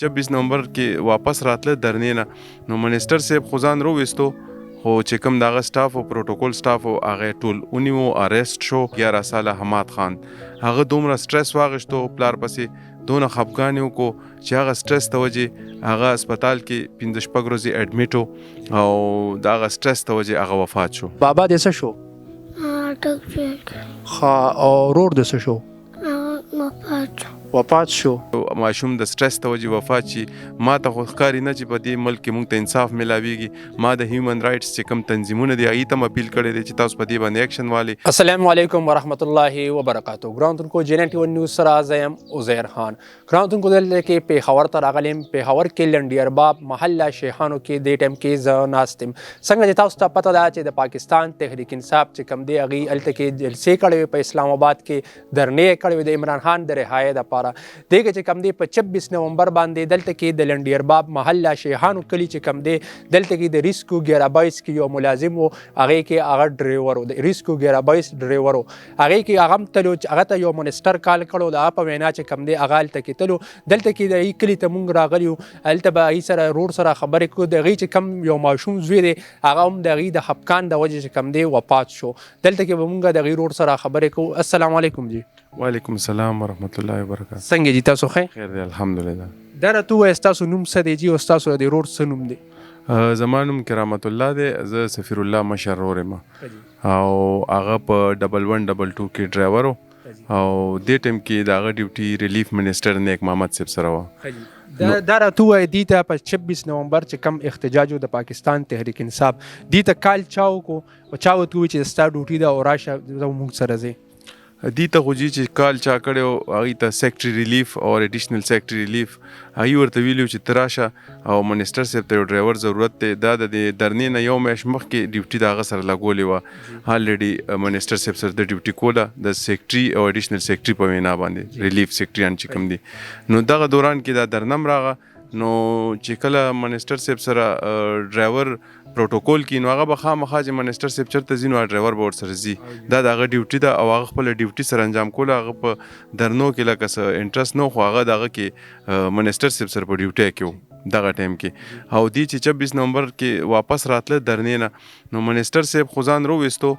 26 نومبر کې واپس راتله درنې نه نو منیسټر صاحب خو ځان روویستو خو چې کوم دغه سټاف او پروتوکول سټاف او هغه ټول ونیو اریسټ شو 11 ساله حماد خان هغه دومره سټرس واغشتو پلار پسې دونه خفګان یو کو چې هغه سټرس ته وجې هغه هسپتال کې 15 شپږ ورځې اډمیټ او د هغه سټرس ته وجې هغه وفات شو. بابا دې څه شو؟ ها او رور دې څه شو؟ وفات شو. ماشوم د سټرس ته وجې وفات شي ما ته خو ښکاري نه چې په دې ملک کې موږ ته انصاف ملاویږي. ما د هیومن رایټس چې کوم تنظیمونه دي هغې ته م اپیل کړی دی چې تاسو په دې باندې ایکشن والي. السلام علیکم ورحمت الله وبرکاتو. ګرانتونکو جنټ نیوز سره زه یم عزیر خان. ګرانتونکو دلته کې پیښور ته راغلی یم. پیښور کې لنډي ارباب محله شیخانو کې دې ټایم کې زه ناست یم. څنګه چې تاسو ته پته ده چې د پاکستان تحریک انصاف چې کوم دی هغې هلته کې جلسې کړې وې په اسلام آباد کې درنې کړې وې د عمران خان د رهایۍ دپاره. دغه چې کوم دی په 26 نومبر باندې دلته کې د لنډي ارباب محله شیخانو کلي چې کوم دی دلته کې د ریسکو 1122 کې یو ملازم و هغې کې هغه ډریور و د ریسکو 1122 ډریور و هغې کې هغه هم تلو چې هغه ته یو منسټر کال کړو د هغه په وینا چې کوم دی هغه هلته کې تلو دلته کې د هغې کلي ته مونږ راغلي یو هلته به هغې سره رور سره خبرې کړو د هغې چې کوم یو ماشوم زوی دی هغه هم د هغې د خفګان د وجې چې کوم دی وفات شو. دلته کې به مونږ د هغې رور سره خبرې کوو. السلام علیکم جی. وعلیکم السلام ورحمت الله وبرکاتو. څنګه جی تاسو خیر؟ خیر دی الحمدلله. دا راته ووایه ستاسو نوم څه دی جي او ستاسو د رور څه نوم دی؟ زما نوم کرامت الله دی. زه سفیر الله مشر رور یم او هغه په 1122 کې ډرایور و او دې ټایم کې د هغه ډیوټي ریلیف منسټر نیک محمد صاحب سره وه. دا راته ووایه دې ته په 26 نومبر چې کم احتجاج د پاکستان تحریک انصاف دې ته کال چا وکړو او چا ورته ووایي چې ستا ډیوټي ده او راشه زموږ سره ځې؟ دې ته خو چې کال چا کړی و هغې ته سیکټري ریلیف او اډیشنل سیکټري ریلیف هغې ورته ویلي و چې ته راشه او منسټر صاحب ته یو ډرایور ضرورت دی. دا د درنې نه یو میاشت مخکې ډیوټي د هغه سره لګولې وه الریډي منسټر صاحب سره د ډیوټي کوله د سیکټري او اډیشنل سیکټري په وینا باندې ریلیف سیکټریان چې کوم دي نو دغه دوران کې دا درنم راغه نو چې کله منسټر صاحب سره ډرایور پروتوکول کې نو هغه به خامخا چې منسټر صاحب چېرته ځي نو ډرایور به ورسره ځي. دا د هغه ډیوټي ده او هغه خپله ډیوټي سره انجام کوله. هغه په درنو کې لکه څه انټرست نه خو هغه د هغه کې منسټر صاحب سره په ډیوټي کې و دغه ټایم کې او دې چې 26 نومبر کې واپس راتله درنې نه نو منسټر صاحب خو ځان روویستو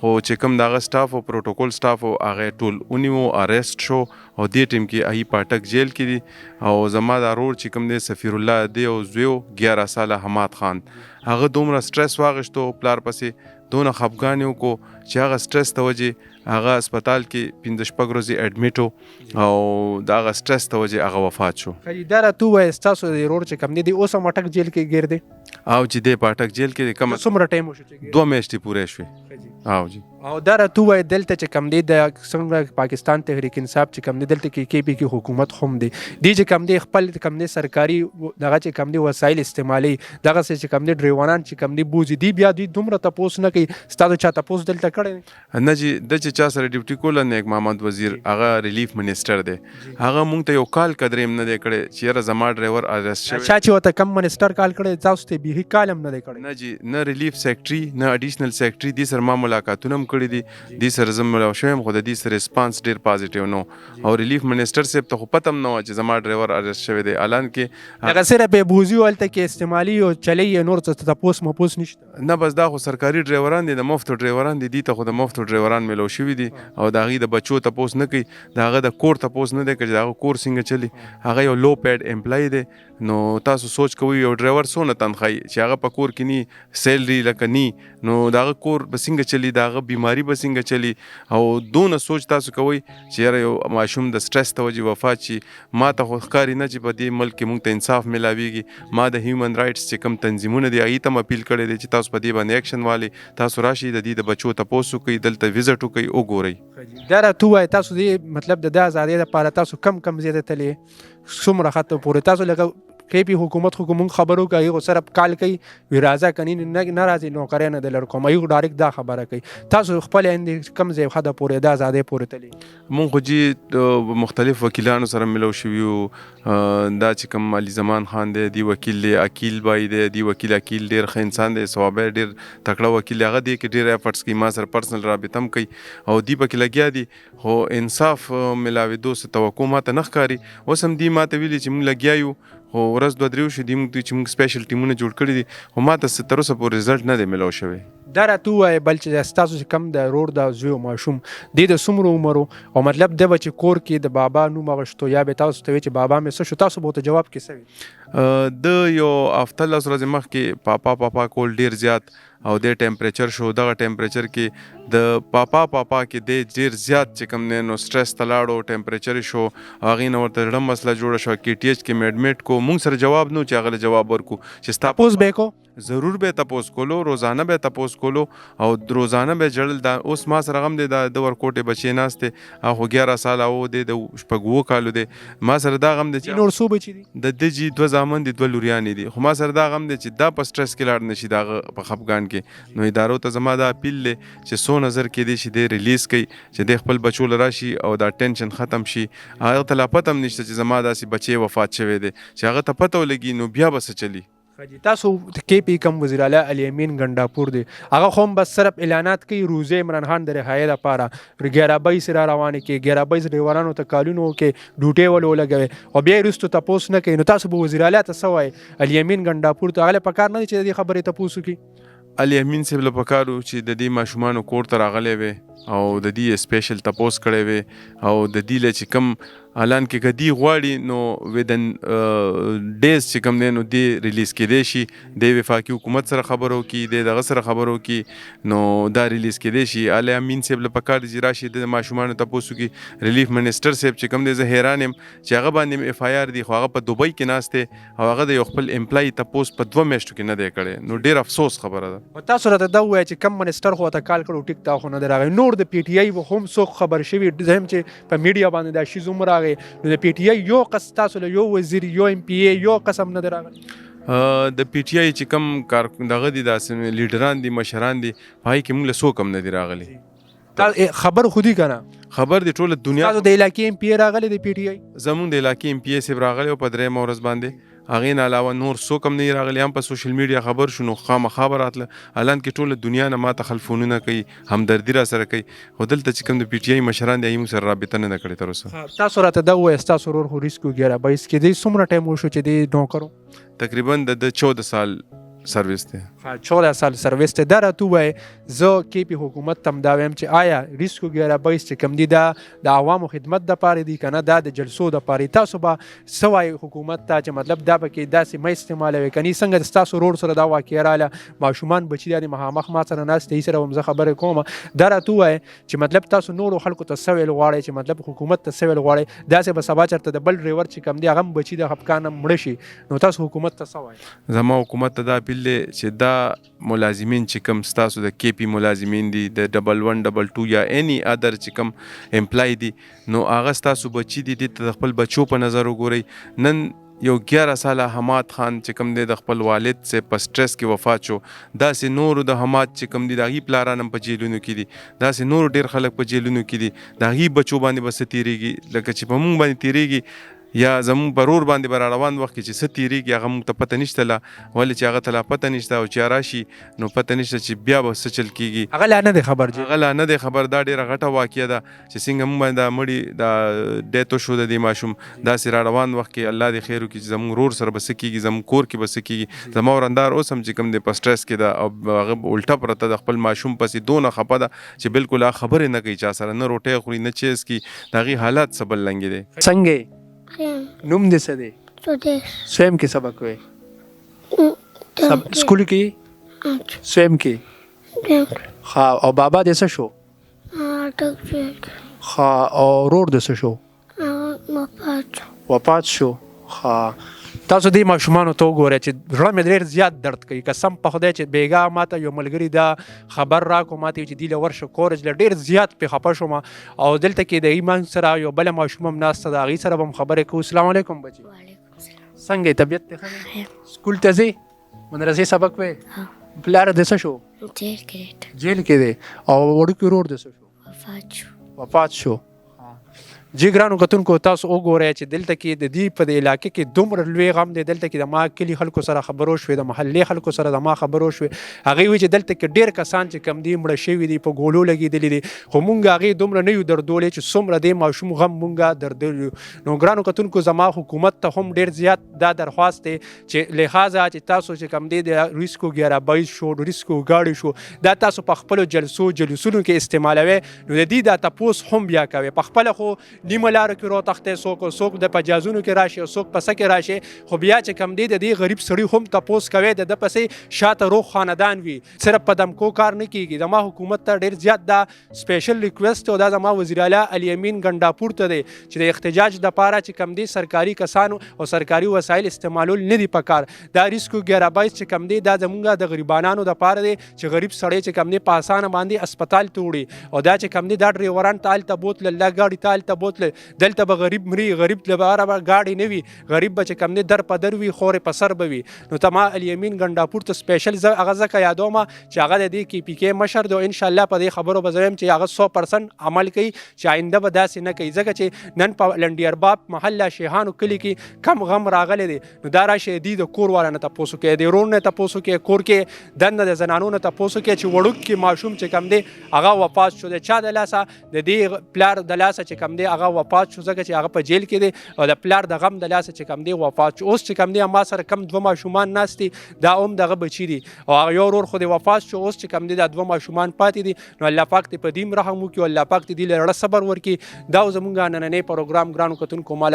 خو چې کوم دغه سټاف او پروتوکول سټاف او هغه ټول ونیو اریسټ شو او دې ټیم کې هغې پاټک جیل کې دي او زما دا رور چې کوم دی سفیر الله دی او زوی 11 ساله حماد خان هغه دومره سټرس واغشتو پلار پسې دونه خفګان یو کو چې هغه سټرس ته وجې هغه هسپتال کې 15 شپږ ورځې اډمیټ او د هغه سټرس ته وجې هغه وفات شو. دا راته ووایه ستاسو د رور چې کوم دی اوس هم اټک جیل کې ګیر دی او چې دی په اټک جیل کې کم څومره ټایم وشو چې 2 میاشتې پورې شوې او جی او دا راته ووایه دلته چې کوم دی د څنګه پاکستان تحریک انصاف چې کوم دی دلته کې کې پی کې حکومت هم دی دی چې کوم دی خپل کوم دی سرکاري دغه چې کوم دی وسایل استعمالي دغه چې کوم دی ډریوران چې کوم دی بوزي دی بیا دوی دومره تپوس نه کوي ستاسو چا تپوس دلته کړی نه جی د چې چا سره ډیوټي کوله نیک محمد وزیر هغه ریلیف منسټر دی هغه مونږ ته یو کال قدرې هم نه دی کړی چې یاره زما ډرایور اریسټ شوی. چا چې ورته کم منسټر کال کړی تاسو ته بیخي کال هم نه دی کړی؟ نه جی نه ریلیف سیکټري نه اډیشنل سیکټري دې سره ما ملاقاتونه هم کړي دي دې سره زه ملاو شوی یم خو د دې سره ریسپانس ډېر پازیټیو نو او ریلیف منسټر صاحب ته خو پته هم نه وه چې زما ډرایور اریسټ شوی دی الان کې هغه صرف یې بوزي هلته کې استعمالي او چلی یې نور څه تپوس مپوس نشته نه بس دا خو سرکاري ډرایوران دي د مفتو ډرایوران دي دې ته خو د مفتو ډرایوران میلو شوي دي او د هغې د بچو تپوس نه کوي د هغه د کور تپوس نه دی کوي چې د هغه کور څنګه چلي هغه یو لو پیډ امپلای دی نو تاسو سوچ کوئ یو ډرایور څونه تنخواهي چې هغه په کور کې نی سیلري لکه نی نو د هغه کور به څنګه چلي د هغه بیماري به څنګه چلي او دونه سوچ تاسو کوئ چې یاره یو ماشوم د سټرس ته وجې وفات شي. ما ته خو ښکاري نه چې په دې ملک کې موږ ته انصاف ملاویږي. ما د هیومن رایټس چې کوم تنظیمونه دي هغې ته م اپیل کړی دی چې تاسو په دې باندې ایکشن والي تاسو راشئ د دې د بچو تپوس وکړئ دلته وزټ وکړئ وګورئ. دا راته ووایه تاسو دې مطلب د ازادۍ لپاره تاسو کم زیاته تللی څومره خط پورې تاسو لکه کې پی حکومت خو مونږ خبرو کوي هغه سره کال کوي وی راځه کني نه راځي نوکرۍ نه د لړ کوم یو ډایرکټ دا خبره کوي تاسو خپل اندې کم ځای خده پورې د ازادۍ پورې تللی مونږ خو جی مختلف وکیلانو سره ملو شوي یو دا چې کوم علي زمان خان دی وکیل دی عقیل بای دی وکیل عقیل ډېر ښه انسان دی صوابی ډېر تکړه وکیل هغه دی کې ډېر ایفرټس کوي ما سره پرسنل رابطه هم کوي او دی پکې لګیا دي خو انصاف ملاوېدو څه توقع ما ته نه ښکاري اوس هم دی ما ته ویلي چې مونږ لګیا یو خو ورځ دوه درې وشوې دي موږ چې موږ سپیشل ټیمونه جوړ کړي دي خو ما ته تر اوسه پورې رزلټ نه دی میلاو شوی. دا راته ووایه بل چې ستاسو چې کم د رور د زوی او ماشوم دی د څومره عمر او مطلب دی به چې کور کې د بابا نوم هغه شتو یا به تاسو ته وایي چې بابا مې څه شو تاسو به ورته جواب کې څه وي؟ د یو هفته لس ورځې مخکې پاپا کول ډیر زیات او د ټمپریچر شو. دغه ټمپریچر کې د پاپا کې د ډیر زیات چې کوم نه نو سټرس تلاړو ټمپریچر شو هغه نو ورته ډېر مسله جوړه شو کې ټی ایچ کې میډمیټ کو مونږ سره جواب نو چې هغه جواب ورکو چې ستا پوز به کو ضرور به تاسو کولو روزانه به تاسو کولو او روزانه به جړل دا اوس ما سره غم دی د ورکوټه بچی ناشته هغه 11 سال او د شپږو کالو دی ما سره دا غم دی چې نور سو بچی دي د دجی دوه زامن دي دوه لوريان دي خو ما سره دا غم دی چې دا په سټرس کې لاړ نشي دا په خپګان کې نو ادارو ته زما دا اپیل لې چې سو نظر کې دي چې د ریلیز کوي چې د خپل بچو لراشي او دا ټینشن ختم شي هغه ته لا پته هم نشته چې زما داسې بچي وفات شوی دی چې هغه ته پته ولګي نو بیا بس چلی. تاسو کې پی کم وزیر اعلی علي امین ګنداپور دی هغه خو بس صرف اعلانات کوي روزه عمران خان د رهایی لپاره 11 سره روانه کې 11 ډریورانو ته کالونو کې ډوټي ولو لګوي او بیا رستو تاسو نه کوي نو تاسو به وزیر اعلی ته سوای علي امین ګنداپور ته هغه پکار نه چې د خبرې تاسو کې علي امین صاحب له پکارو چې د دې ماشومان کور ته راغلي وي او د دې سپیشل تپوس کړي وي او د دې ل چې کم اعلان کې کدی غواړي نو ودن ډیز چې کم دی نو دی ریلیز کېدی شي د وفاقي حکومت سره خبرو کې د دغه سره خبرو کې نو دا ریلیز کېدی شي. علي امین صاحب له پکار دی راشي د ماشومان تپوسو کې ریلیف منسٹر صاحب چې کم دی زه حیران يم چې هغه باندې اف آی آر دی خو هغه په دوبۍ کې ناشته او هغه د یو خپل امپلای تپوس په 2 میاشتو کې نه دی کړی نو ډیر افسوس خبره ده. تاسو راته دا وایي چې کم منسٹر خو ته کال کړو ټیک تا خو نه راغی نور د پی ټی آی هم څوک خبر شوی زم چې په میډیا باندې دا شی زوم راغی نو د پی ټی آی یو قص تاسو له یو وزیر یو ایم پی ای یو قسم نه راغلی د پی ټی آی چې کم کار دغه دي داسې لیډران دي مشران دي پای کې موږ له سو کم نه دي راغلي خبر خودي کنه خبر دی ټول دنیا تاسو د علاقې ایم پی ای راغلی د پی ټی آی زمون د علاقې ایم پی ای سیب راغلی او په درې مورز باندې هغه نه علاوه نور سو کم نه راغلی هم په سوشل میډیا خبر شونو خامخا راتله اعلان کې ټول دنیا نه ما تخلفونه کوي همدردی را سره کوي خو دلته چې کوم د پی ټی آی مشران دی موږ سره رابطه نه کړې تر اوسه. تاسو راته دا وایي تاسو ورور خو ریسکو 11 22 کې د څومره ټایم وشو چې دی نو کړو تقریبا د 14 سال سرویس دی 14 سال سرویس ته دا راته وایي زه کې پی حکومت تم دا وایم چې آیا ریسکو 11 22 چې کم دی دا د عوامو خدمت د پاره دی کنه دا د جلسو د پاره تاسو به سوای حکومت ته چې مطلب دا پکې داسې مې استعمالوي کني څنګه تاسو رور سره دا واقع رااله ماشومان بچی د مخامخ ما سره ناس ته سره ومزه خبره کوم دا راته وایي چې مطلب تاسو نور خلکو ته سویل غواړي چې مطلب حکومت ته سویل غواړي داسې به سبا چرته د بل ډرایور چې کم دی هغه بچی د خپکان مړ شي نو تاسو حکومت ته سوای زما حکومت ته دا اپیل چې دا ملازمین چې کوم ستاسو د کې پی ملازمین دي د 1122 یا اني ادر چې کوم امپلای دي نو هغه ستاسو بچی دي د خپل بچو په نظر وګورئ نن یو 11 ساله حماد خان چې کوم دی د خپل والد سے په سټرس کې وفات شو داسې نور د حماد چې کوم دی دغه پلارانم په جیلونو کې دي داسې نور ډیر خلک په جیلونو کې دي دغه بچو باندې بس تیریږي لکه چې په مونږ باندې تیریږي یا زمون برور باندې بر روان وخت کې چې ستیریږي هغه مونږ ته پته نشته لا ولې چې هغه ته لا پته نشته او چې راشي نو پته نشته چې بیا به څه چل کیږي هغه لا نه دی خبر هغه لا نه دی خبر دا ډیره غټه واقعه ده چې څنګه مونږ باندې مړی دا ډیتو شو د دې ماشوم داسې را روان وخت کې الله دې خیر وکړي چې زمون رور سره بس کیږي زمون کور کې بس کیږي زمو ورندار اوس هم چې کوم د پسټرس کې دا او هغه الټا پرته د خپل ماشوم پسې دونه خپه ده چې بالکل خبره نه کوي چا سره نه روټي خوري نه چیز کی دغه حالات سبل لنګي دي څنګه نوم دې څه دی سویم کې سبق وې سکول کې سویم کې ها او بابا دې څه شو ها او رور دې څه شو وفات شو ها تاسو دې ماشومان ته وګورئ چې زړه مې ډېر زیات درد کوي قسم په خدای چې بیګا ماته یو ملګری دا خبر راکو ماته چې دی له ورشه کورج له ډېر زیات په خپه شوم او دلته کې د ایمان سره یو بل ماشوم هم ناسته دا غي سره هم خبره کو السلام علیکم بچي څنګه طبیعت ته ښه سکول ته ځي مدرسې سبق وې پلار دې څه شو جیل کې دی او وړوکی رور دې څه شو وفات شو جی ګرانو کتونکو تاسو وګورئ چې دلته کې د دې په دې علاقې کې دومره لوی غم دی. دلته کې د ما کلي خلکو سره خبرو شوې، د محلې خلکو سره د ما خبرو شوې. هغوی وایي چې دلته کې ډېر کسان چې کم دي مړه شوي دي، په ګولو لګېدلي دي، خو مونږ هغې دومره نه یو دردولی چې څومره دې ماشوم غم مونږ دردولی یو. نو ګرانو کتونکو زما حکومت ته هم ډېر زیات دا درخواست دی چې لحاظه چې تاسو چې کم دی د ریسکو 11/22 شو، ریسکو ګاډي شو، دا تاسو په خپلو جلوسونو کې استعمالوئ. نو د دې دا تپوس هم بیا کوئ. په خپله خو نیمه لاره کې تختې څوک د پجازونو کې راشي او څوک پسه کې راشي، خو بیا چې کم دی د دې غریب سړي هم تپوس کوي، د ده پسې شاته روغ خاندان وي. صرف په دمکو کار نه کیږي. زما حکومت ته ډېر زیات دا سپیشل ریکویسټ او دا زما وزیر اعلی علي امین ګنډاپور ته دی چې د احتجاج دپاره چې کم دی سرکاري کسانو او سرکاري وسایل استعمالول نه دي پکار. دا ریسکو 11/22 چې کم دی دا زمونږ د غریبانانو دپاره دی چې غریب سړی چې کم دی په اسانه باندې اسپتال ته وړي، او دا چې کم دی دا ډریوران ته هلته بوتلل، دا ګاډي ته هلته بوتلل. دلته به غریب مري، غریب لپاره به ګاډي نه وي، غریب به چې کم دی در په در وي، خورې په سر به وي. نو ته ما علي امین ګنډاپور ته سپیشل زه هغه ځکه یادوم چې هغه د دې KPK مشر دی او انشاءالله په دې خبرو به زه وایم چې هغه 100% عمل کوي چې آینده به داسې نه کوي. ځکه چې نن په لنډي ارباب محله شیخانو کلي کې کم غم راغلی دی. نو دا راشي دې د کور والا نه تپوس وکړئ، د ورور نه تپوس وکړئ، کور کې دنده د زنانو نه تپوس وکړئ چې وړوکی ماشوم چې کم دی هغه وفات شو. د چا د لاسه؟ د دې پلار د لاسه چې کم دی هغه وفات شو، ځکه چې هغه په جیل کې دی او د پلار د غم د لاسه چې کم دی وفات شو. اوس چې کم دی ما سره کم 2 ماشومان ناست دي، دا هم دغه بچي دي او هغه یو ورور خو دی وفات شو. اوس چې کم دی دا 2 ماشومان پاتې دي. نو الله پاک دې په دې رحم وکړي او الله پاک دې دې له زړه صبر ورکړي. دا زموږ نننی پروګرام ګرانو کتونکو مال